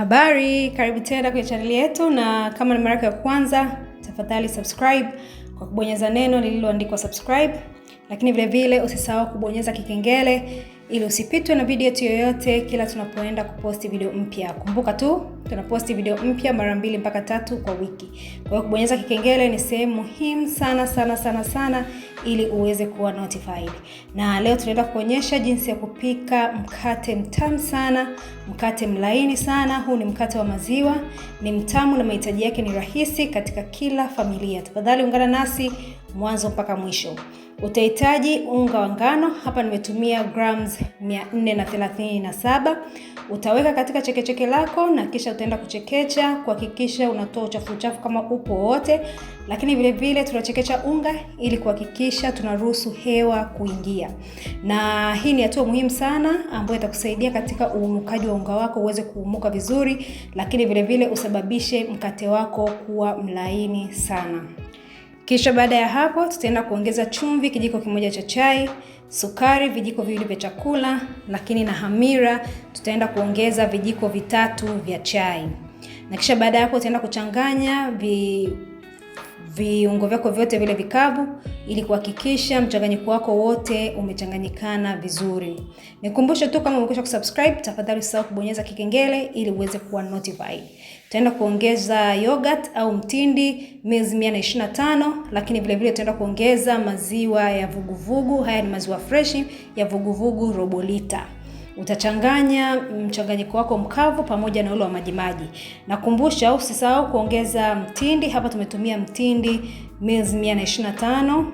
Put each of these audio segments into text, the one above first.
Habari, karibu tena kwenye channel yetu, na kama ni mara ya kwanza, tafadhali subscribe kwa kubonyeza neno lililoandikwa subscribe, lakini vile vile usisahau kubonyeza kikengele ili usipitwe na video yoyote kila tunapoenda kuposti video mpya. Kumbuka tu tunaposti video mpya mara 2 mpaka 3 kwa wiki. Kwa hiyo kubonyeza kikengele ni sehemu muhimu sana ili uweze kuwa notified. Na leo tunaenda kuonyesha jinsi ya kupika mkate mtamu sana, mkate mlaini sana. Huu ni mkate wa maziwa, ni mtamu na mahitaji yake ni rahisi katika kila familia. Tafadhali ungana nasi mwanzo mpaka mwisho. Utahitaji unga wa ngano, hapa nimetumia grams 437. Utaweka katika chekecheke lako na kisha utaenda kuchekecha kuhakikisha unatoa uchafu kama upo wote, lakini vile vile tunachekecha unga ili kuhakikisha tunaruhusu hewa kuingia. Na hii ni hatua muhimu sana ambayo itakusaidia katika uumukaji wa unga wako uweze kuumuka vizuri, lakini vile vile usababishe mkate wako kuwa mlaini sana. Kisha baada ya hapo tutaenda kuongeza chumvi kijiko kimoja cha chai, sukari vijiko viwili vya chakula, lakini na hamira tutaenda kuongeza vijiko 3 vya chai. Na kisha baada ya hapo tutaenda kuchanganya viungo vyako vyote vile vikavu ili kuhakikisha mchanganyiko wako wote umechanganyikana vizuri. Nikumbushe tu kama umekwisha kusubscribe, tafadhali usisahau kubonyeza kikengele ili uweze kuwa notified. Tutaenda kuongeza yogurt au mtindi mils 125, lakini vile vile tutaenda kuongeza maziwa ya vuguvugu. Haya ni maziwa fresh ya vuguvugu robo lita. Utachanganya mchanganyiko wako mkavu pamoja na ule wa majimaji. Nakumbusha usisahau kuongeza mtindi. Hapa tumetumia mtindi mils 125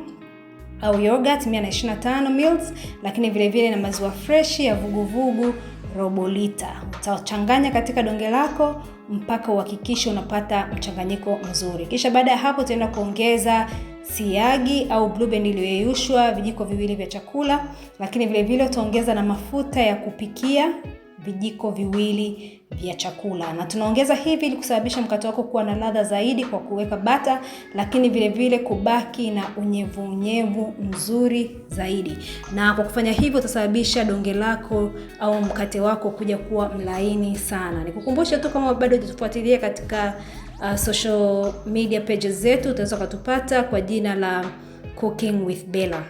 au yogurt 125 mils, lakini vile vile na maziwa fresh ya vuguvugu robo lita. Utachanganya katika donge lako mpaka uhakikishe unapata mchanganyiko mzuri. Kisha baada ya hapo tutaenda kuongeza siagi au blue band iliyoyeyushwa vijiko 2 vya chakula, lakini vile vile utaongeza na mafuta ya kupikia vijiko 2 vya chakula. Na tunaongeza hivi ili kusababisha mkate wako kuwa na ladha zaidi kwa kuweka bata, lakini vile vile kubaki na unyevu mzuri zaidi. Na kwa kufanya hivyo utasababisha donge lako au mkate wako kuja kuwa mlaini sana. Nikukumbusha tu kama bado hujatufuatilia katika social media pages zetu, utaweza kutupata kwa jina la Cooking with Bella.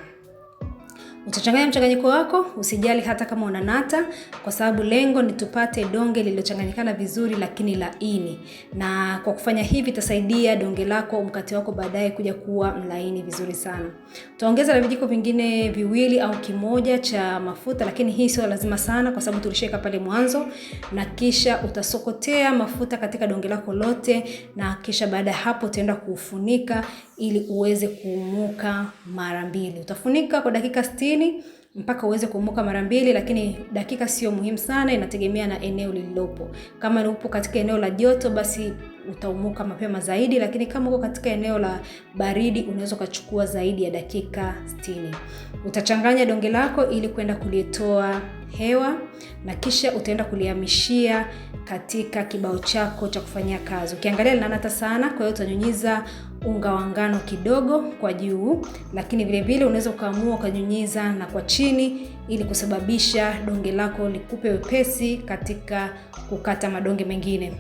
Utachanganya mchanganyiko wako, usijali hata kama unanata, kwa sababu lengo ni tupate donge lililochanganyikana vizuri lakini laini. Na kwa kufanya hivi itasaidia donge lako mkate wako baadaye kuja kuwa mlaini vizuri sana. Utaongeza na vijiko vingine 2 au kimoja cha mafuta, lakini hii sio lazima sana kwa sababu tulishaweka pale mwanzo. Na kisha utasokotea mafuta katika donge lako lote, na kisha baada ya hapo utaenda kufunika ili uweze kuumuka mara 2. Utafunika kwa dakika 60 mpaka uweze kuumuka mara 2, lakini dakika sio muhimu sana, inategemea na eneo lililopo. Kama upo katika eneo la joto basi utaumuka mapema zaidi, lakini kama uko katika eneo la baridi unaweza kuchukua zaidi ya dakika 60. Utachanganya donge lako ili kwenda kulitoa hewa, na kisha utaenda kulihamishia katika kibao chako cha kufanyia kazi. Ukiangalia linanata sana, kwa hiyo utanyunyiza unga wa ngano kidogo kwa juu, lakini vile vile unaweza ukaamua ukanyunyiza na kwa chini ili kusababisha donge lako likupe wepesi katika kukata madonge mengine.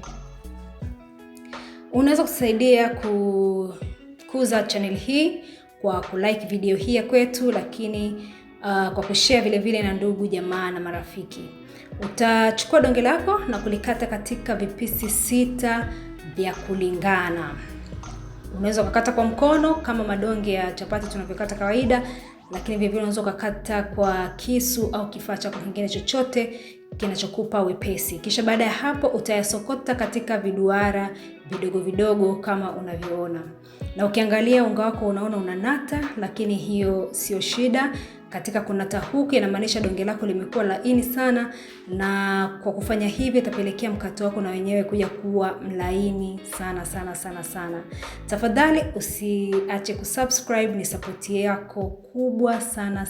Unaweza kusaidia kukuza channel hii kwa kulike video hii ya kwetu, lakini kwa kushare vile vile na ndugu jamaa na marafiki. Utachukua donge lako na kulikata katika vipisi 6 vya kulingana. Unaweza kukata kwa mkono kama madonge ya chapati tunavyokata kawaida, lakini vile vile unaweza kukata kwa kisu au kifaa chako kingine chochote kinachokupa wepesi. Kisha baada ya hapo utayasokota katika viduara vidogo kama unavyoona. Na ukiangalia unga wako unaona unanata, lakini hiyo sio shida. Katika kunata huku inamaanisha donge lako limekuwa laini sana, na kwa kufanya hivi itapelekea mkate wako na wenyewe kuja kuwa mlaini sana. Tafadhali usiache kusubscribe, ni support yako kubwa sana.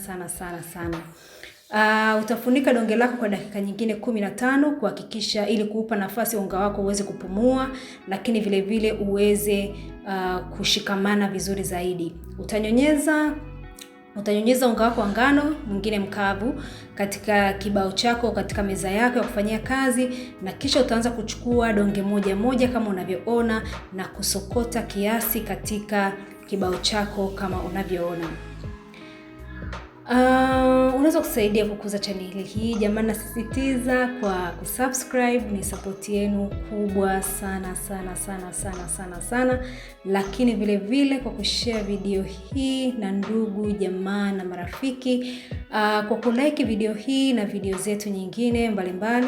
Utafunika donge lako kwa dakika nyingine 15 kuhakikisha ili kuupa nafasi unga wako uweze kupumua, lakini vile vile uweze kushikamana vizuri zaidi. Utanyonyeza Utanyunyiza unga wako wa ngano mwingine mkavu katika kibao chako, katika meza yako ya kufanyia kazi, na kisha utaanza kuchukua donge moja moja kama unavyoona na kusokota kiasi katika kibao chako kama unavyoona. Unaweza kusaidia kukuza chaneli hii. Jamani, nasisitiza kwa kusubscribe, ni support yenu kubwa sana sana sana sana sana sana. Lakini vile vile kwa kushare video hii na ndugu, jamaa na marafiki, kwa kulike video hii na video zetu nyingine mbalimbali.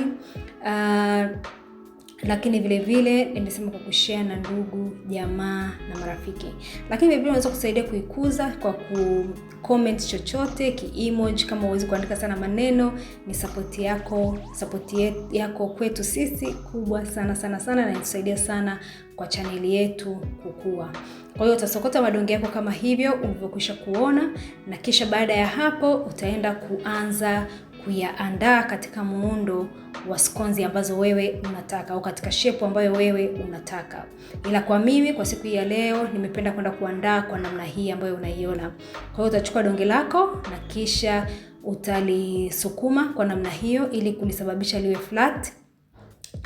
Lakini vile vile nimesema kwa kushare na ndugu, jamaa na marafiki. Lakini vile vile unaweza kusaidia kuikuza kwa comment chochote, ki-emoji kama huwezi kuandika sana maneno. Ni support yako kwetu sisi kubwa sana sana sana, na inatusaidia sana kwa chaneli yetu kukua. Kwa hiyo utasokota madonge yako kama hivyo ulivyokwisha kuona, na kisha baada ya hapo utaenda kuanza kuyaandaa katika muundo wa skonzi ambazo wewe unataka, au katika shape ambayo wewe unataka. Ila kwa mimi kwa siku ya leo nimependa kwenda kuandaa kwa namna hii ambayo unaiona. Kwa hiyo utachukua donge lako na kisha utalisukuma kwa namna hiyo ili kulisababisha liwe flat.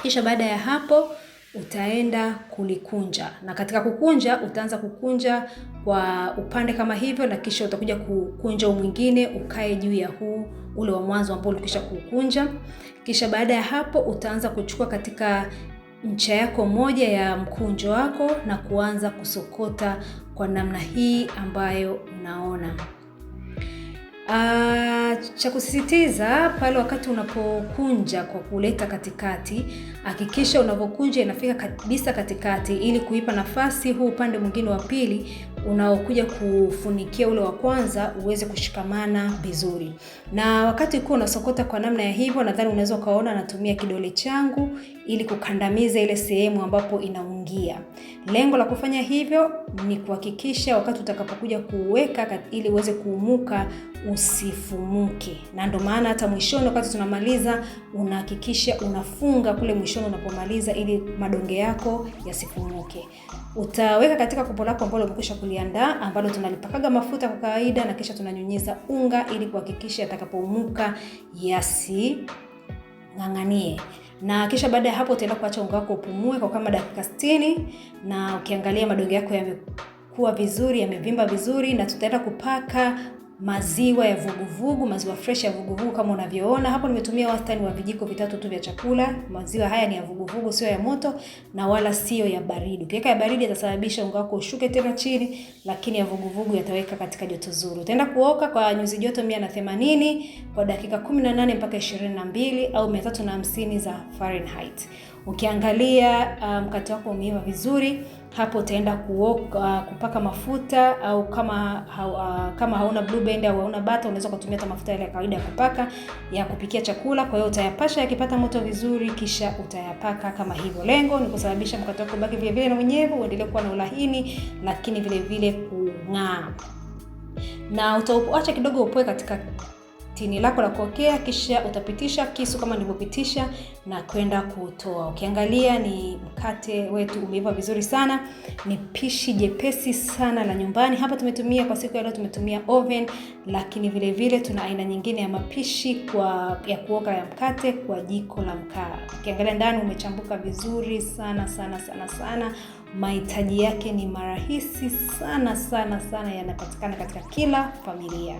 Kisha baada ya hapo utaenda kulikunja, na katika kukunja utaanza kukunja kwa upande kama hivyo, na kisha utakuja kukunja mwingine ukae juu ya huu ule wa mwanzo ambao ulikisha kukunja. Kisha baada ya hapo utaanza kuchukua katika ncha yako moja ya mkunjo wako na kuanza kusokota kwa namna hii ambayo unaona. Cha kusisitiza pale wakati unapokunja kwa kuleta katikati, hakikisha unapokunja inafika kabisa katikati ili kuipa nafasi huu upande mwingine wa pili unaokuja kufunikia ule wa kwanza uweze kushikamana vizuri. Na wakati uko unasokota kwa namna ya hivyo, nadhani unaweza kaona natumia kidole changu ili kukandamiza ile sehemu ambapo inaungia. Lengo la kufanya hivyo ni kuhakikisha wakati utakapokuja kuweka ili uweze kuumuka usifumuke. Na ndio maana hata mwishoni wakati tunamaliza unahakikisha unafunga kule mwishoni unapomaliza ili madonge yako yasifumuke. Utaweka katika kopo lako ambalo umekwisha kuliandaa, ambalo tunalipakaga mafuta kwa kawaida, na kisha tunanyunyiza unga ili kuhakikisha atakapoumuka yasing'ang'anie. Na kisha baada ya hapo utaenda kuacha unga wako upumue kwa kama dakika 60, na ukiangalia madonge yako yamekuwa vizuri, yamevimba vizuri, na tutaenda kupaka maziwa ya vuguvugu, maziwa fresh ya vuguvugu kama unavyoona. Hapo nimetumia wastani wa vijiko 3 tu vya chakula. Maziwa haya ni ya vuguvugu, sio ya moto na wala sio ya baridi. Ukiweka ya baridi itasababisha unga wako ushuke tena chini, lakini ya vuguvugu yataweka katika joto zuri. Utaenda kuoka kwa nyuzi joto 180 kwa dakika 18 mpaka 22 au 350 za Fahrenheit. Ukiangalia mkate wako umeiva vizuri, hapo utaenda kupaka mafuta, au kama hauna Blue Band au hauna butter unaweza kutumia hata mafuta yale ya kawaida ya kupaka ya kupikia chakula. Kwa hiyo utayapasha yakipata moto vizuri, kisha utayapaka kama hivyo. Lengo ni kusababisha mkate wako baki vile vile na unyevu, uendelee kuwa na ulahini, lakini vile vile kung'aa. Na utaacha kidogo upoe katika tini lako la kuokea, kisha utapitisha kisu kama nilivyopitisha na kwenda kutoa. Ukiangalia ni mkate wetu umeiva vizuri sana. Ni pishi jepesi sana la nyumbani. Hapa tumetumia kwa siku ya leo tumetumia oven, lakini vile vile tuna aina nyingine ya mapishi ya kuoka ya mkate kwa jiko la mkaa. Ukiangalia ndani umechambuka vizuri sana sana sana sana. Mahitaji yake ni marahisi sana sana sana, yanapatikana katika kila familia.